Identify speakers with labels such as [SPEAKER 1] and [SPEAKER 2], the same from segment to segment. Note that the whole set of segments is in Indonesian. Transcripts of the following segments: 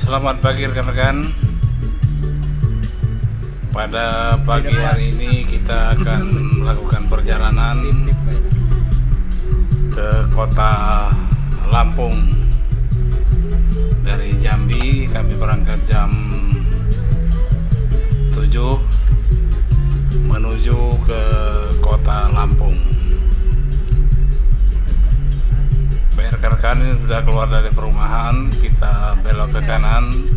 [SPEAKER 1] Selamat pagi rekan-rekan. Pada pagi hari ini kita akan melakukan perjalanan ke kota Lampung. Dari Jambi kami berangkat jam 7 menuju ke kota Lampung. Rekan-rekan ini sudah keluar dari perumahan, kita belok ke kanan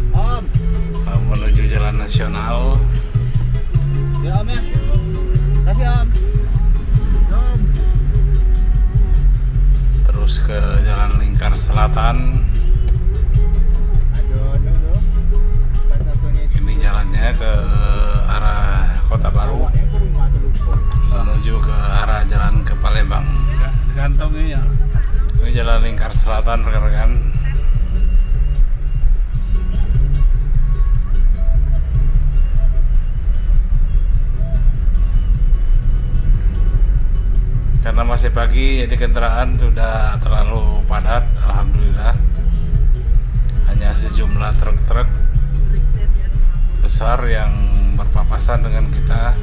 [SPEAKER 1] menuju jalan nasional.
[SPEAKER 2] Ya Om ya, kasih Om.
[SPEAKER 1] Terus ke jalan lingkar selatan. Ini jalannya ke arah Kota Baru menuju ke arah jalan ke Palembang.
[SPEAKER 2] Gantung ya.
[SPEAKER 1] Ini jalan lingkar selatan rekan-rekan. Karena masih pagi jadi kendaraan sudah terlalu padat, alhamdulillah. Hanya sejumlah truk-truk besar yang berpapasan dengan kita,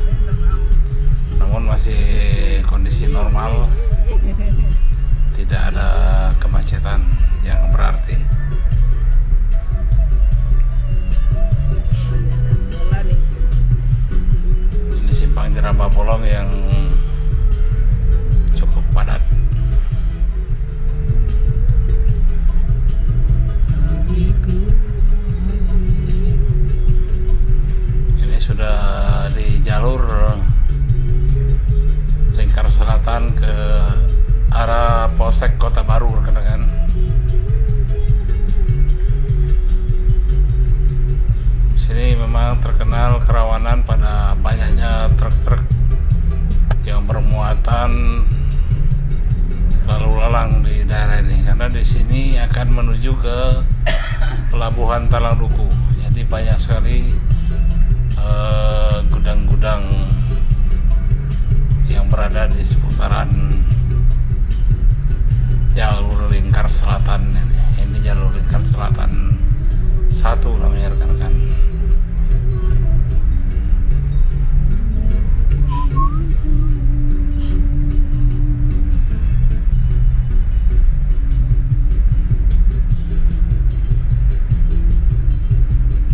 [SPEAKER 1] namun masih kondisi normal, tidak ada kemacetan yang berarti. Ini simpang Jerambah Bolong yang cukup padat. Ini sudah di jalur lingkar selatan ke arah Polsek Kota Baru rekan-rekan. Sini memang terkenal kerawanan pada banyaknya truk-truk yang bermuatan lalu lalang di daerah ini, karena di sini akan menuju ke Pelabuhan Talang Duku. Jadi banyak sekali gudang-gudang yang berada di seputaran jalur lingkar selatan ini. Ini jalur lingkar selatan 1 namanya rekan-rekan.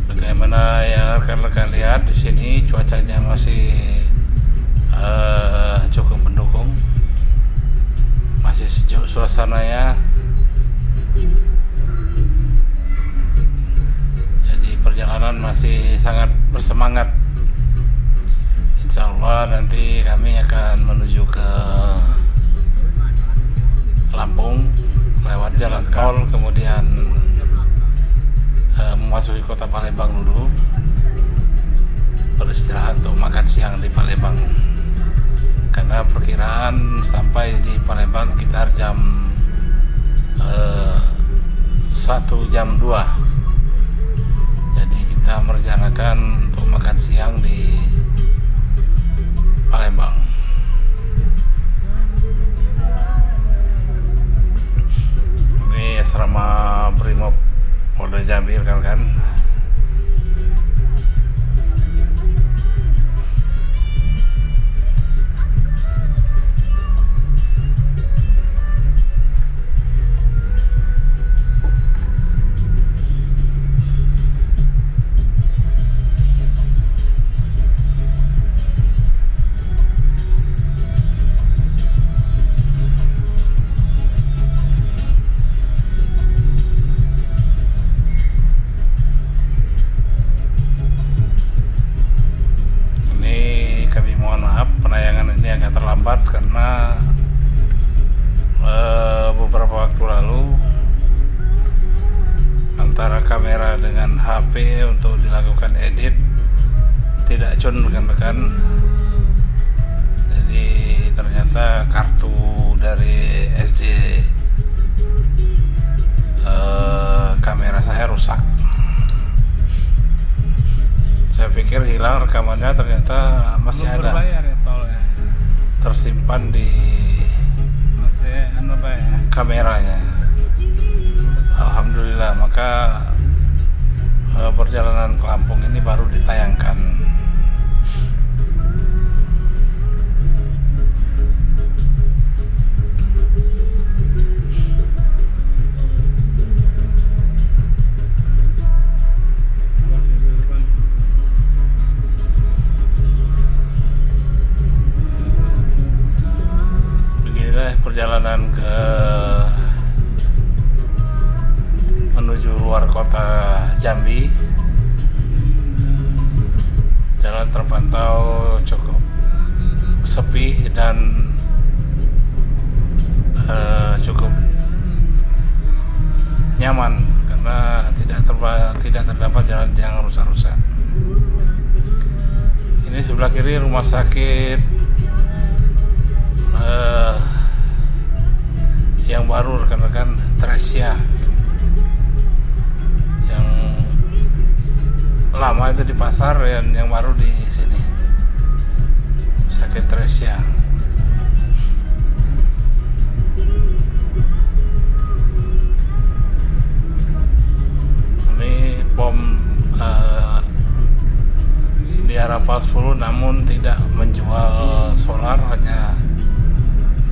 [SPEAKER 1] Bagaimana yang rekan-rekan lihat di sini, cuacanya masih cukup mendukung. Masih sejuk suasananya, jadi perjalanan masih sangat bersemangat. Insya Allah nanti kami akan menuju ke Lampung lewat jalan tol, kemudian memasuki kota Palembang dulu, beristirahat untuk makan siang di Palembang. Karena perkiraan sampai di Palembang sekitar jam 1 jam 2. Jadi kita merencanakan untuk makan siang di Palembang. Ini asrama Brimob Polda Jambi kan. Terlambat karena beberapa waktu lalu antara kamera dengan HP untuk dilakukan edit tidak cun rekan-rekan. Jadi ternyata kartu dari SD kamera saya rusak. Saya pikir hilang rekamannya, ternyata masih ada.
[SPEAKER 2] Berbayar ya tol ya.
[SPEAKER 1] Tersimpan di kameranya. Alhamdulillah, maka perjalanan ke Lampung ini baru ditayangkan. Beginilah perjalanan menuju luar kota Jambi. Jalan terpantau cukup sepi dan cukup nyaman karena tidak terdapat jalan yang rusak-rusak. Ini sebelah kiri rumah sakit yang baru, rekan-rekan, Tresia. Yang lama itu di pasar dan yang baru di sini, sakit Tresia. Ini pom di arah Pal 10 namun tidak menjual solar, hanya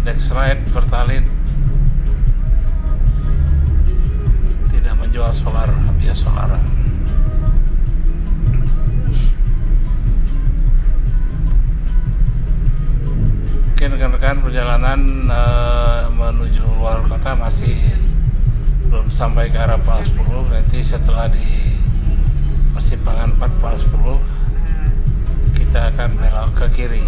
[SPEAKER 1] Dexrite, Pertalite, tidak menjual solar, bias solar. Oke rekan-rekan, perjalanan menuju luar kota masih belum sampai ke arah Pal 10. Nanti setelah di persimpangan 4 Pal 10 kita akan belok ke kiri.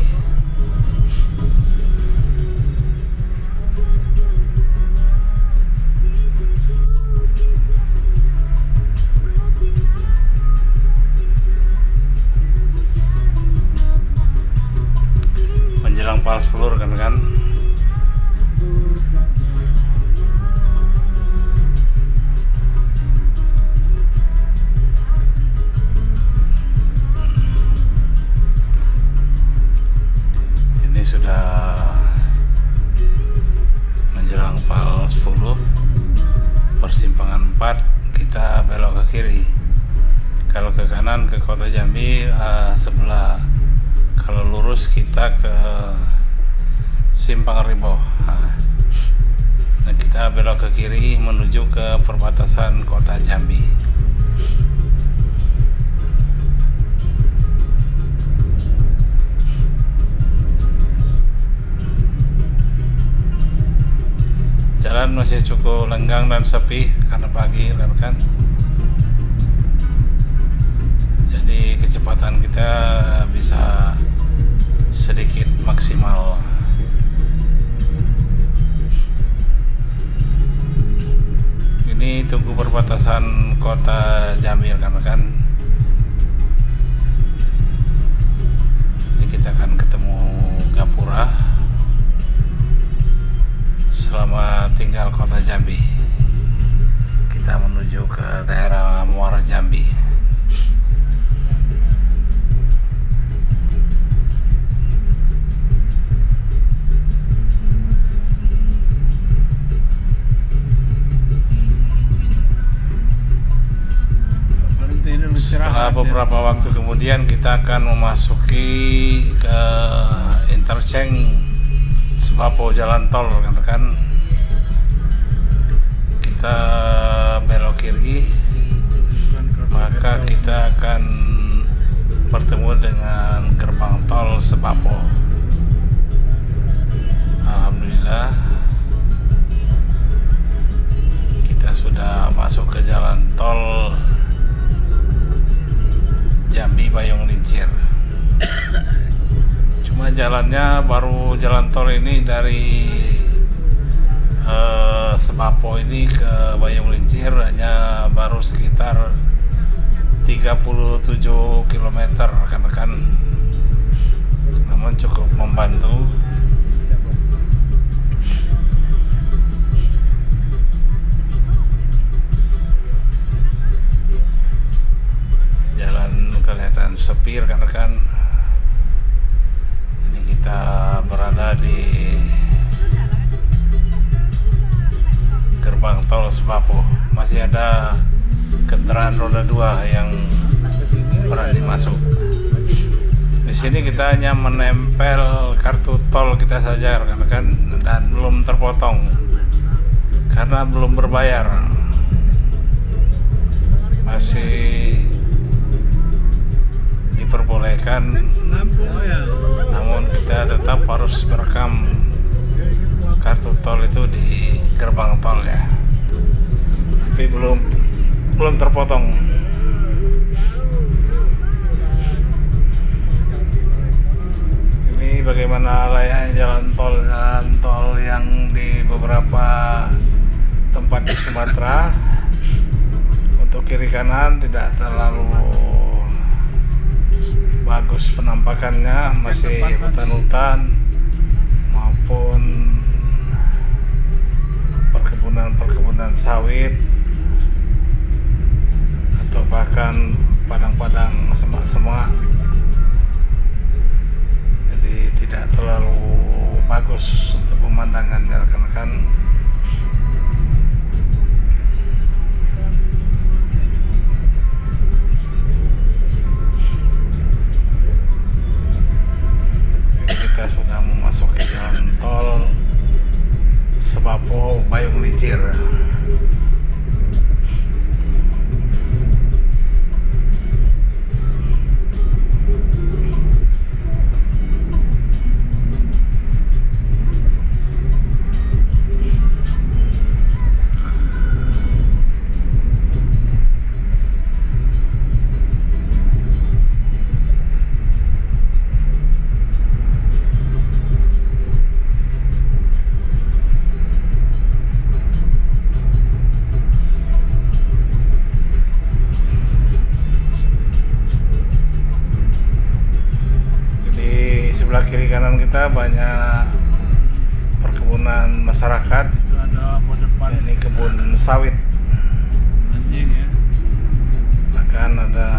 [SPEAKER 1] Menjelang Pal 10 rekan-rekan. Ini sudah menjelang Pal 10, persimpangan 4, kita belok ke kiri. Kalau ke kanan ke kota Jambi, sebelah, kalau lurus kita ke Simpang Rimbo. Nah, kita belok ke kiri menuju ke perbatasan kota Jambi. Jalan masih cukup lenggang dan sepi karena pagi, kan? Jadi kecepatan kita bisa sedikit maksimal. Ini tunggu perbatasan kota Jambi, kan? Jadi kita akan ketemu Gapura selama tinggal kota Jambi. Kita menuju ke daerah Muara Jambi. Setelah beberapa waktu kemudian kita akan memasuki ke interchange Sebapo Jalan Tol, kan? Kita belok kiri, maka kita akan bertemu dengan gerbang tol Sebapo. Alhamdulillah kita sudah masuk ke jalan tol Jambi Bayung Lincir. Cuma jalannya baru, jalan tol ini dari Sebapo ini ke Bayung Lincir hanya baru sekitar 37 km, rekan-rekan. Namun cukup membantu. Jalan kelihatan sepi, rekan-rekan. Ini kita berada di gerbang tol Sebapo. Masih ada kendaraan kendaraan roda 2 yang berani masuk. Di sini kita hanya menempel kartu tol kita saja rekan-rekan, dan belum terpotong karena belum berbayar. Masih diperbolehkan, namun kita tetap harus merekam kartu tol itu di gerbang tol ya. Tapi belum terpotong. Ini bagaimana layaknya jalan tol yang di beberapa tempat di Sumatera. Untuk kiri kanan tidak terlalu bagus penampakannya, masih hutan-hutan maupun perkebunan sawit atau bahkan padang-padang semak-semak. Jadi tidak terlalu bagus untuk pemandangannya rekan-rekan. Kita sudah memasuki jalan tol Sebapo Bayung Licir. Sebelah kiri kanan kita banyak perkebunan masyarakat.
[SPEAKER 2] Itu ada depan.
[SPEAKER 1] Ini kebun sawit.
[SPEAKER 2] Anjing ya.
[SPEAKER 1] Bahkan ada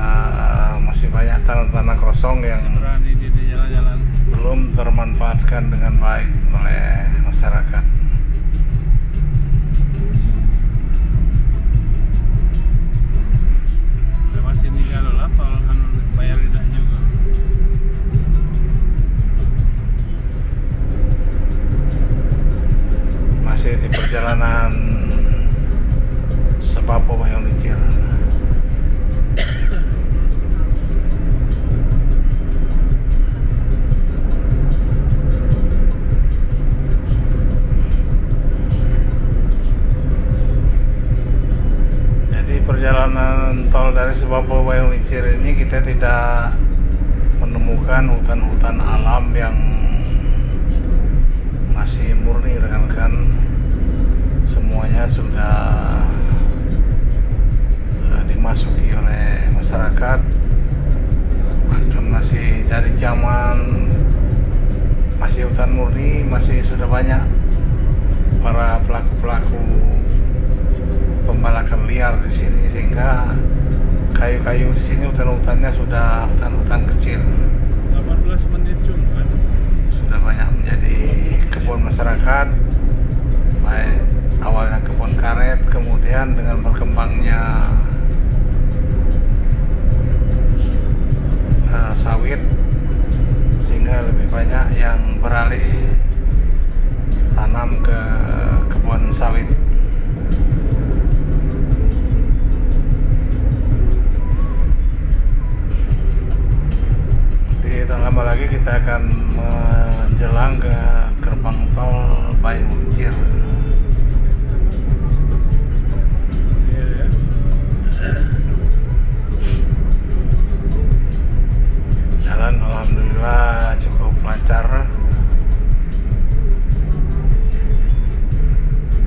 [SPEAKER 1] masih banyak tanah-tanah kosong yang
[SPEAKER 2] Berani di jalan-jalan.
[SPEAKER 1] belum termanfaatkan dengan baik oleh masyarakat.
[SPEAKER 2] Lewat sini kalau lah tol kan bayar tidak juga.
[SPEAKER 1] Masih di perjalanan Sebapo Bayung Licir. Jadi perjalanan tol dari Sebapo Bayung Licir ini kita tidak menemukan hutan-hutan alam yang masih murni rekan-rekan. Semuanya sudah dimasuki oleh masyarakat. Bahkan masih dari zaman masih hutan murni, masih sudah banyak para pelaku-pelaku pembalakan liar di sini, sehingga kayu-kayu di sini hutan-hutannya sudah hutan-hutan kecil.
[SPEAKER 2] 18 menit cuma.
[SPEAKER 1] Sudah banyak menjadi kebun masyarakat, baik awalnya kebun karet, kemudian dengan berkembangnya sawit, sehingga lebih banyak yang beralih tanam ke kebun sawit. Nanti tak lama lagi kita akan menjelang ke gerbang tol Bayung Licir.
[SPEAKER 2] Iya ya.
[SPEAKER 1] Jalan alhamdulillah cukup lancar.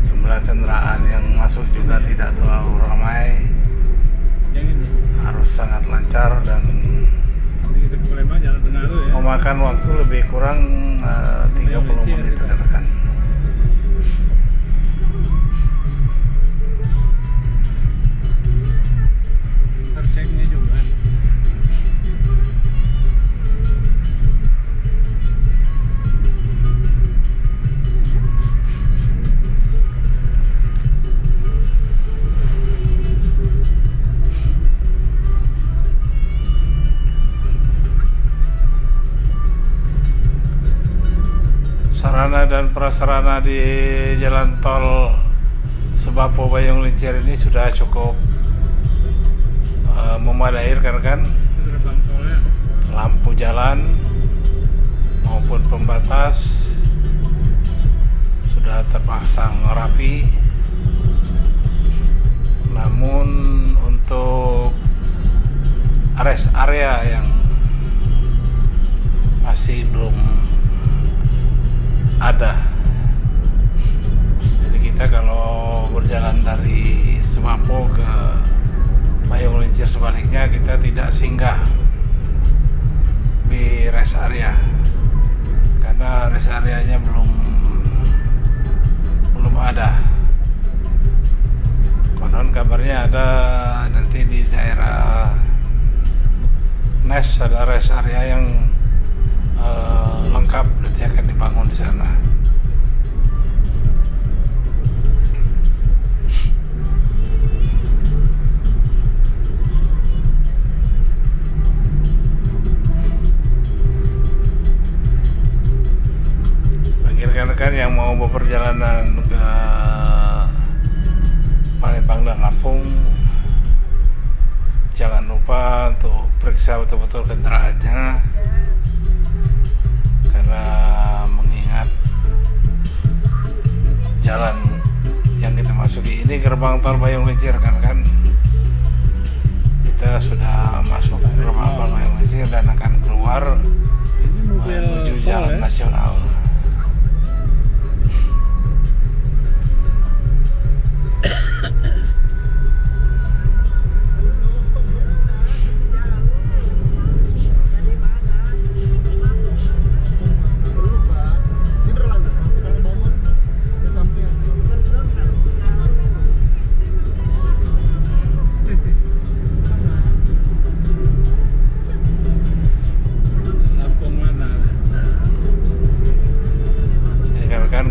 [SPEAKER 1] Jumlah kendaraan yang masuk juga tidak terlalu ramai.
[SPEAKER 2] Yang ini.
[SPEAKER 1] Harus sangat lancar dan
[SPEAKER 2] Nanti kita ke Palembang jalan tengah itu ya.
[SPEAKER 1] memakan waktu lebih kurang 30 menit rekan-rekan.
[SPEAKER 2] Interchange-nya juga.
[SPEAKER 1] sarana dan prasarana di jalan tol Sebapo Bayung Lincir ini sudah cukup memadai kan?
[SPEAKER 2] Itu gerbang tolnya.
[SPEAKER 1] Lampu jalan maupun pembatas sudah terpasang rapi. Namun untuk rest area yang masih belum ada. Jadi kita kalau berjalan dari Sebapo ke Bayung Lincir sebaliknya, kita tidak singgah di rest area karena rest areanya belum ada. Konon kabarnya ada nanti di daerah Nes ada rest area yang lengkap, nanti akan dibangun di sana. Bagi rekan-rekan yang mau berperjalanan ke Palembang dan Lampung, jangan lupa untuk periksa betul-betul kendaraannya, karena mengingat jalan yang kita masuki ini gerbang tol Bayung Lincir kan kita sudah masuk gerbang tol Bayung Lincir dan akan keluar menuju jalan nasional.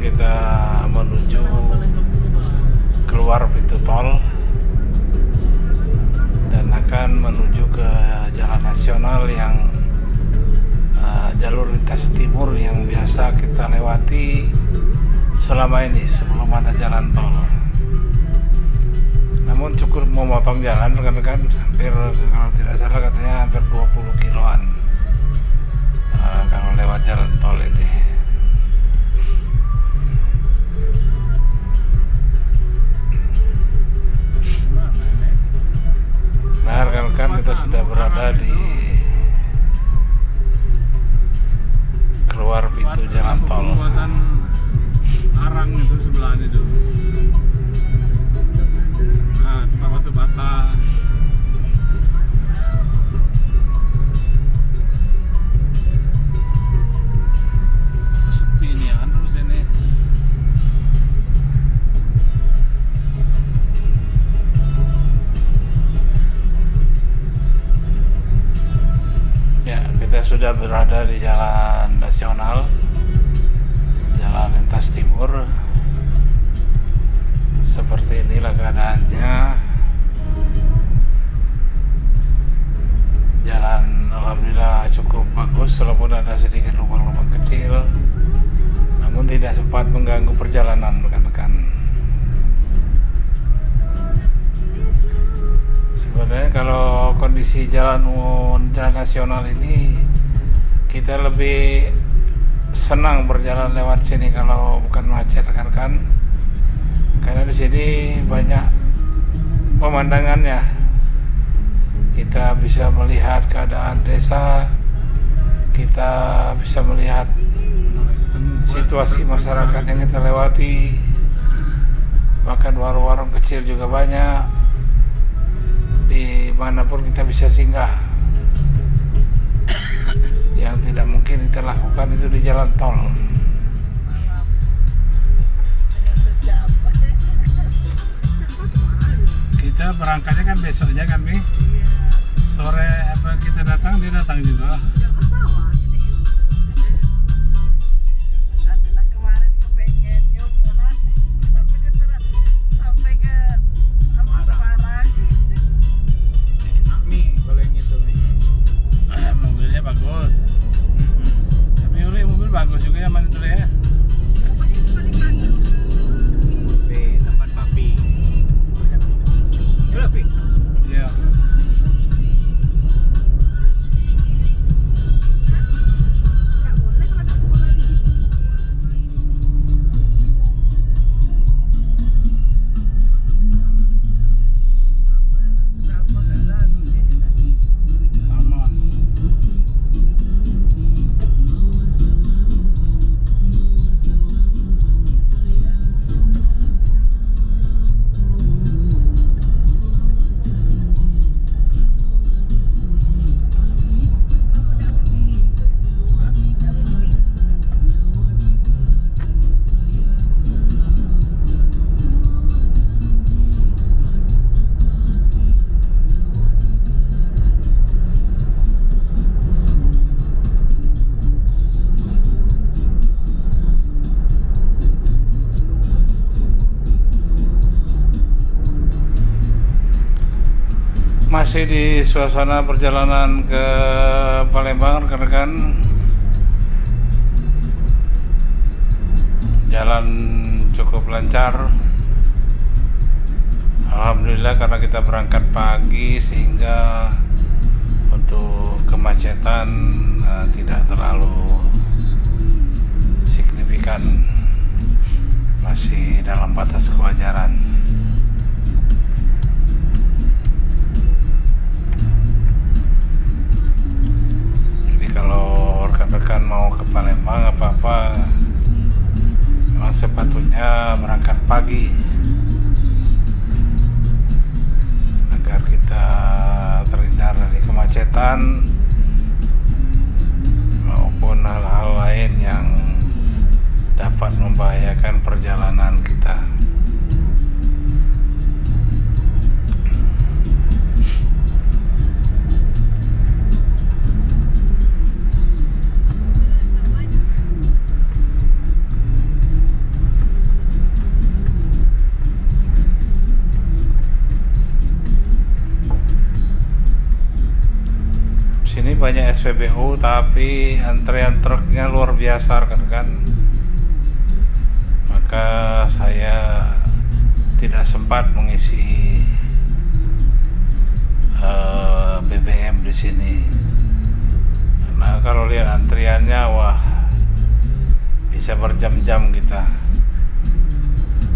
[SPEAKER 1] Kita menuju keluar pintu tol dan akan menuju ke jalan nasional yang jalur lintas timur yang biasa kita lewati selama ini sebelum ada jalan tol. Namun cukup memotong jalan rekan-rekan, hampir kalau tidak salah katanya hampir 20 kiloan kalau lewat jalan tol ini. Nah rekan-rekan, kita sudah berada di keluar pintu jalan tol.
[SPEAKER 2] Pembuatan arang itu sebelah itu. Nah, tempat batu bata. Sepi nih kan terus ini.
[SPEAKER 1] Kita sudah berada di jalan nasional, jalan lintas timur. Seperti inilah keadaannya. Jalan alhamdulillah cukup bagus, walaupun ada sedikit lubang-lubang kecil, namun tidak sempat mengganggu perjalanan rekan-rekan. Sebenarnya kalau kondisi jalan nasional ini, kita lebih senang berjalan lewat sini kalau bukan macet kan, karena di sini banyak pemandangannya. Kita bisa melihat keadaan desa, kita bisa melihat situasi masyarakat yang kita lewati, bahkan warung-warung kecil juga banyak. Dimanapun kita bisa singgah. Yang tidak mungkin kita lakukan itu di jalan tol.
[SPEAKER 2] Kita berangkatnya kan besoknya kan, Mi? Sore apa kita datang, dia datang juga. Mobilnya bagus. Tapi mobil bagus juga ya, mana itu ya?
[SPEAKER 1] Masih di suasana perjalanan ke Palembang, rekan-rekan. Jalan cukup lancar, alhamdulillah, karena kita berangkat pagi sehingga untuk kemacetan tidak terlalu signifikan, masih dalam batas kewajaran. Jadi kalau rekan-rekan mau ke Palembang apa-apa, memang sepatutnya berangkat pagi agar kita terhindar dari kemacetan maupun hal-hal lain yang dapat membahayakan perjalanan kita. Sini banyak SPBU, tapi antrean truknya luar biasa, rekan-rekan. Maka saya tidak sempat mengisi BBM di sini. Karena kalau lihat antriannya, wah, bisa berjam-jam kita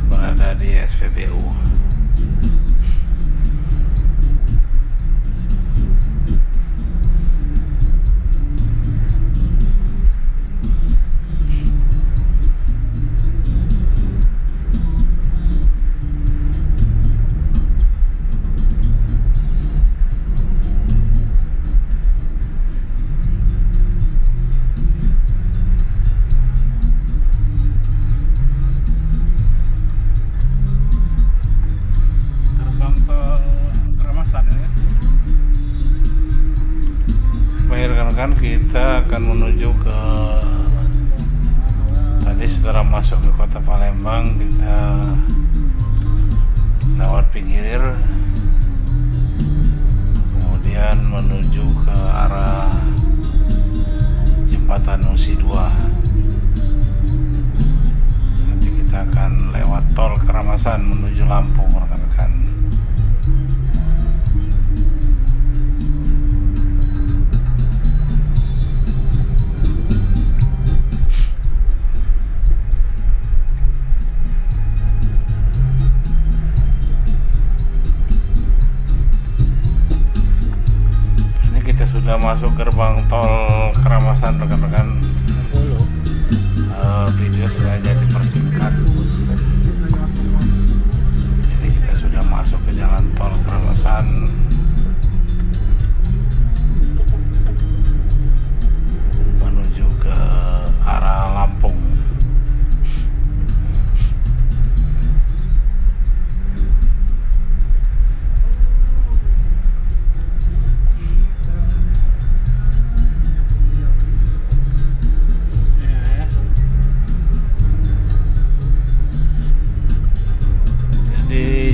[SPEAKER 1] berada di SPBU. Kan kita akan menuju ke, tadi setelah masuk ke kota Palembang kita lewat pinggir, kemudian menuju ke arah jembatan Nusi 2. Nanti kita akan lewat tol Keramasan menuju Lampung, rekan-rekan. Sudah masuk gerbang tol Keramasan, rekan-rekan. Video sengaja dipersingkat. Jadi kita sudah masuk ke jalan tol Keramasan. Menuju ke arah Lampung.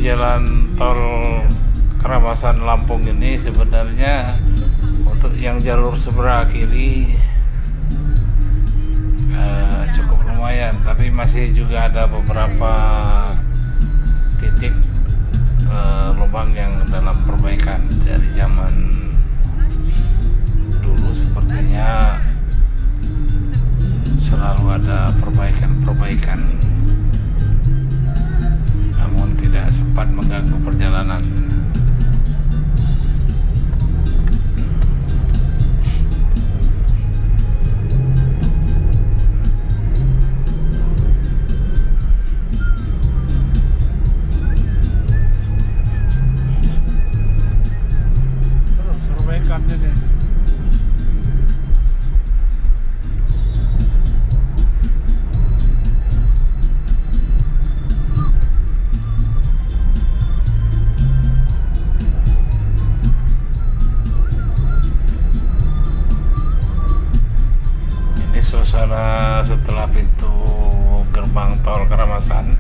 [SPEAKER 1] Jalan tol Keramasan Lampung ini sebenarnya untuk yang jalur sebelah kiri cukup lumayan, tapi masih juga ada beberapa titik lubang yang dalam perbaikan. Dari zaman dulu sepertinya selalu ada perbaikan-perbaikan, namun tidak sempat mengganggu perjalanan. Terus perbaikannya deh. Suasana setelah pintu gerbang tol Keramasan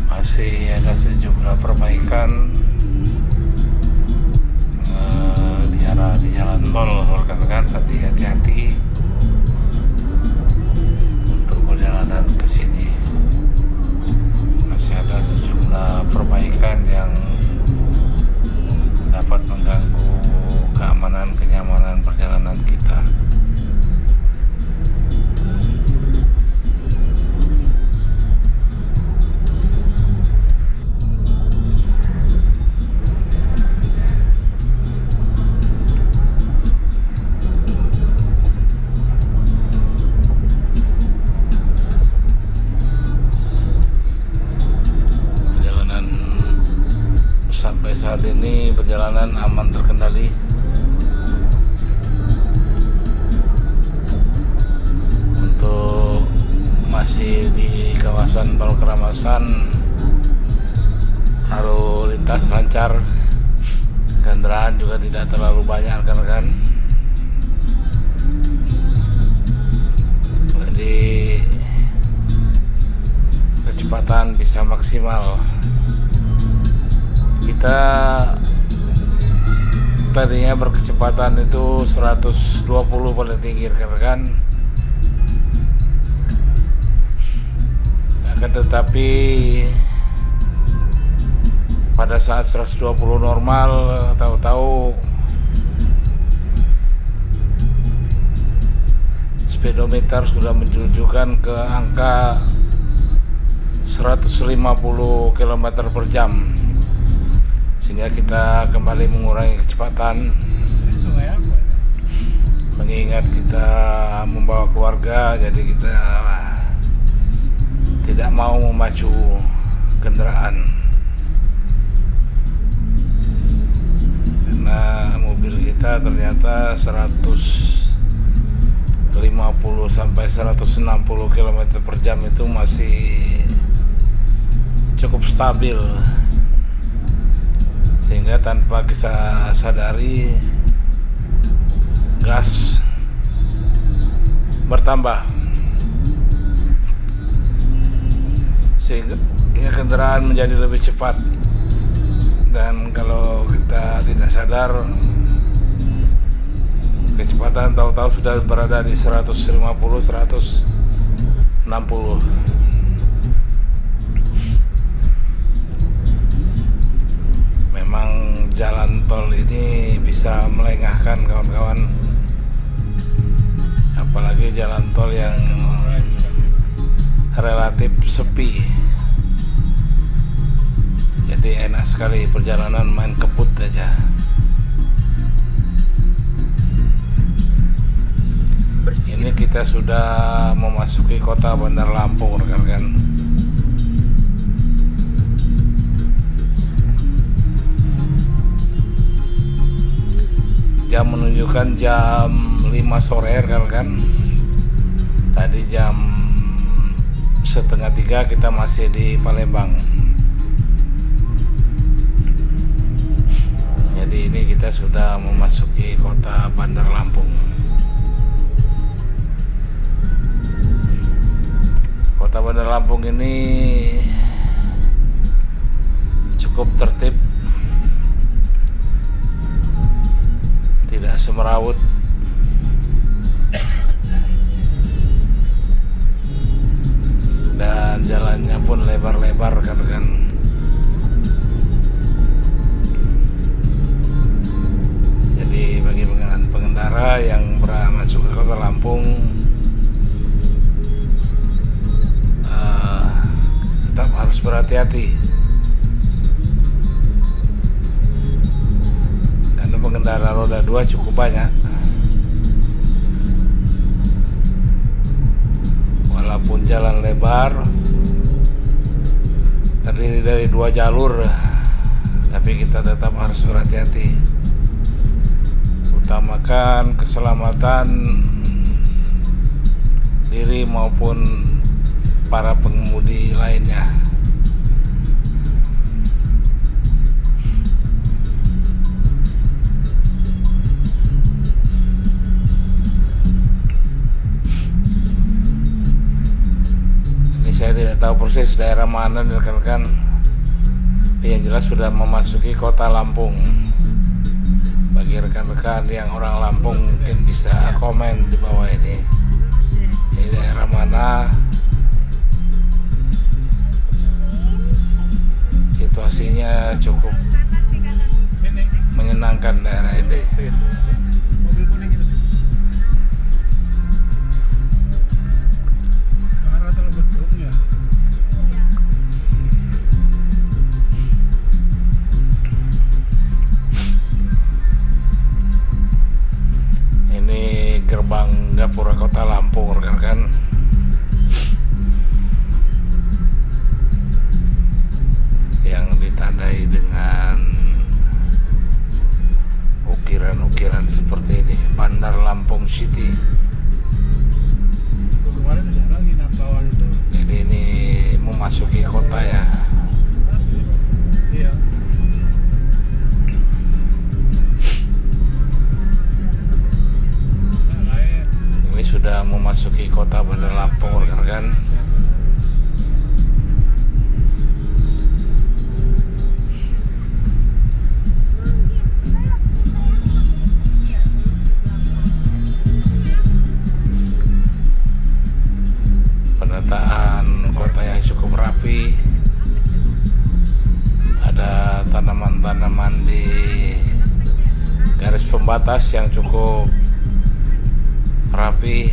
[SPEAKER 1] masih ada sejumlah perbaikan perjalanan aman terkendali. Untuk masih di kawasan Tol Keramasan, lalu lintas lancar, kendaraan juga tidak terlalu banyak rekan-rekan. Jadi kecepatan bisa maksimal. Kita tadinya berkecepatan itu 120 paling tinggi rekan-rekan, akan tetapi pada saat 120 normal, tahu-tahu speedometer sudah menunjukkan ke angka 150 km per jam, sehingga kita kembali mengurangi kecepatan. Mengingat kita membawa keluarga, jadi kita tidak mau memacu kendaraan, karena mobil kita ternyata 150 sampai 160 km per jam itu masih cukup stabil, sehingga tanpa kita sadari gas bertambah, sehingga kendaraan menjadi lebih cepat. Dan kalau kita tidak sadar, kecepatan tahu-tahu sudah berada di 150, 160. Memang jalan tol ini bisa melengahkan kawan-kawan, apalagi jalan tol yang relatif sepi. Jadi enak sekali perjalanan, main kebut aja. Ini kita sudah memasuki kota Bandar Lampung rekan-rekan. Jam menunjukkan jam 5 sore rekan-rekan. Tadi jam 2:30 kita masih di Palembang. Jadi ini kita sudah memasuki kota Bandar Lampung. Kota Bandar Lampung ini cukup tertib, tidak semeraut, dan jalannya pun lebar-lebar kan. Jadi bagi pengendara yang masuk ke kota Lampung, tetap harus berhati-hati, karena pengendara roda 2 cukup banyak. Walaupun jalan lebar, terdiri dari 2 jalur, tapi kita tetap harus berhati-hati. Utamakan keselamatan diri maupun para pengemudi lainnya. Ini saya tidak tahu persis daerah mana rekan-rekan, tapi yang jelas sudah memasuki kota Lampung. Bagi rekan-rekan yang orang Lampung mungkin bisa komen di bawah ini daerah mana. Situasinya cukup menyenangkan daerah ini. Ini gerbang Gapura Kota Lampung rekan-rekan. Yang ditandai dengan tempat seperti ini, Bandar Lampung City.
[SPEAKER 2] Kemarin di sana nginap bawah itu.
[SPEAKER 1] Jadi ini memasuki kota ya.
[SPEAKER 2] Iya.
[SPEAKER 1] Ini sudah memasuki kota Bandar Lampung, rekan-rekan. Penataan kota yang cukup rapi. Ada tanaman-tanaman di garis pembatas yang cukup rapi.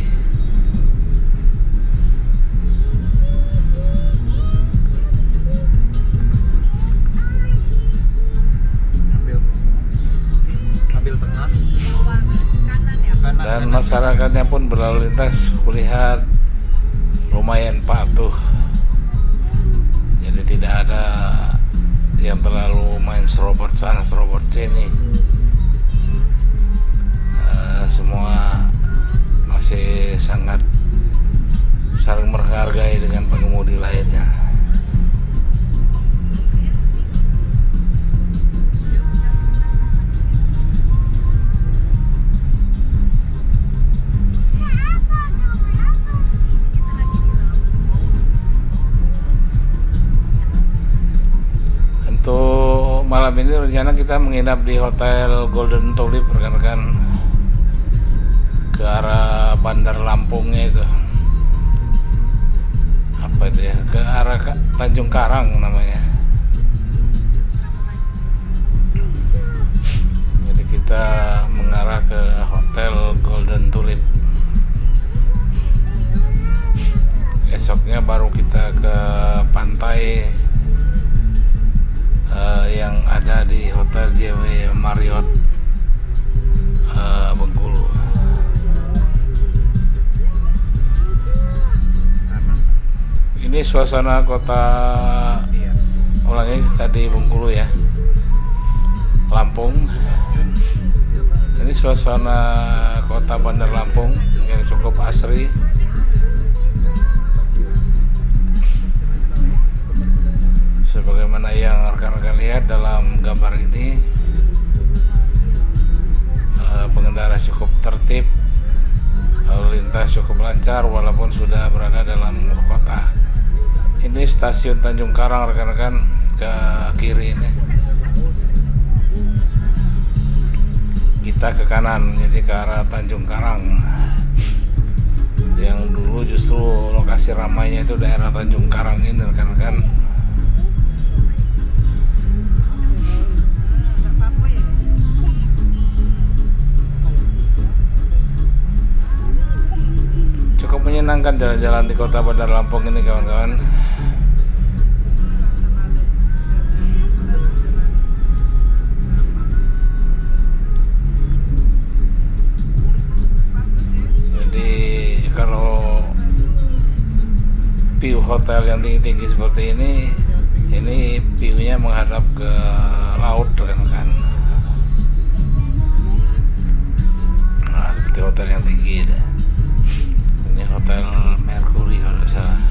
[SPEAKER 3] Ambil tengah.
[SPEAKER 1] Dan masyarakatnya pun berlalu lintas kulihat lumayan patuh. Jadi tidak ada yang terlalu main serobot sana serobot sini. Semua masih sangat saling menghargai dengan pengemudi lainnya. Untuk malam ini rencana kita menginap di Hotel Golden Tulip, rekan-rekan, ke arah Bandar Lampungnya itu. Apa itu ya? Ke arah Tanjung Karang namanya. Jadi kita mengarah ke Hotel Golden Tulip. Esoknya baru kita ke pantai yang ada di Hotel JW Marriott Bengkulu. Ini suasana kota, ulangi tadi Bengkulu ya, Lampung. Ini suasana kota Bandar Lampung yang cukup asri. Sebagaimana yang rekan-rekan lihat dalam gambar ini, pengendara cukup tertib, lalu lintas cukup lancar walaupun sudah berada dalam kota. Ini stasiun Tanjung Karang, rekan-rekan, ke kiri ini. Kita ke kanan, jadi ke arah Tanjung Karang. Yang dulu justru lokasi ramainya itu daerah Tanjung Karang ini, rekan-rekan. Cukup menyenangkan jalan-jalan di kota Bandar Lampung ini, kawan-kawan. Jadi kalau view hotel yang tinggi-tinggi seperti ini view-nya menghadap ke laut, rekan-rekan. Nah, seperti hotel yang tinggi deh. Ini Hotel Mercury kalau tidak salah.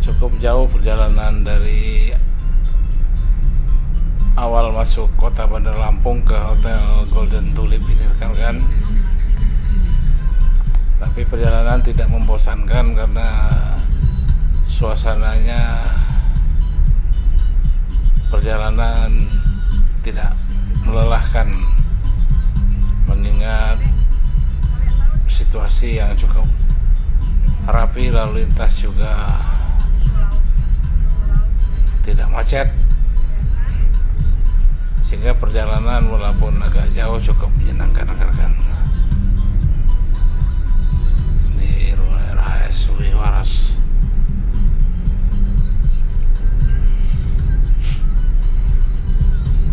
[SPEAKER 1] Cukup jauh perjalanan dari awal masuk kota Bandar Lampung ke Hotel Golden Tulip ini, rekan-rekan. Tapi perjalanan tidak membosankan karena suasananya, perjalanan tidak melelahkan, mengingat situasi yang cukup rapi, lalu lintas juga tidak macet, sehingga perjalanan walaupun agak jauh cukup menyenangkan rekan-rekan. Ini RHS Wiwaras.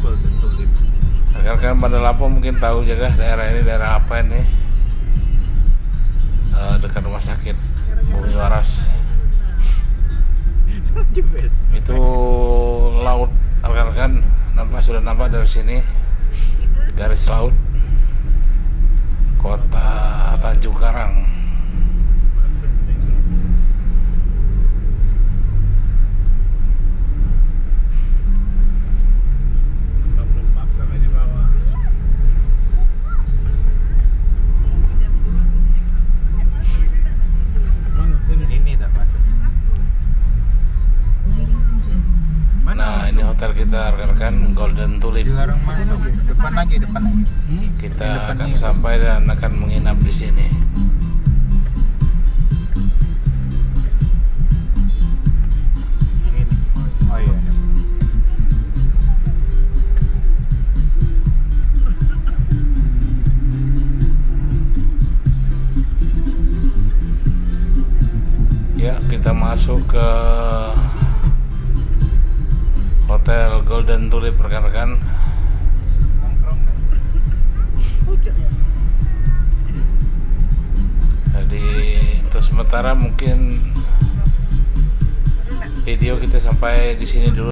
[SPEAKER 3] Golden Tulip.
[SPEAKER 1] Rekan-rekan Bandar Lampung mungkin tahu juga daerah ini daerah apa ini, dekat rumah sakit Bumi Waras. Itu laut rekan-rekan, sudah nampak dari sini garis laut kota Tanjung Karang.
[SPEAKER 2] Lembab kami di bawah.
[SPEAKER 3] Ini tak masuk.
[SPEAKER 1] Nah, ini hotel kita rekan-rekan, Golden Tulip.
[SPEAKER 3] Dilarang masuk. Depan lagi.
[SPEAKER 1] Kita akan sampai dan akan menginap di sini.
[SPEAKER 3] Ini. Oh iya.
[SPEAKER 1] Ya, kita masuk ke Hotel Golden Tulip rekan-rekan. Jadi untuk sementara mungkin video kita sampai di sini dulu.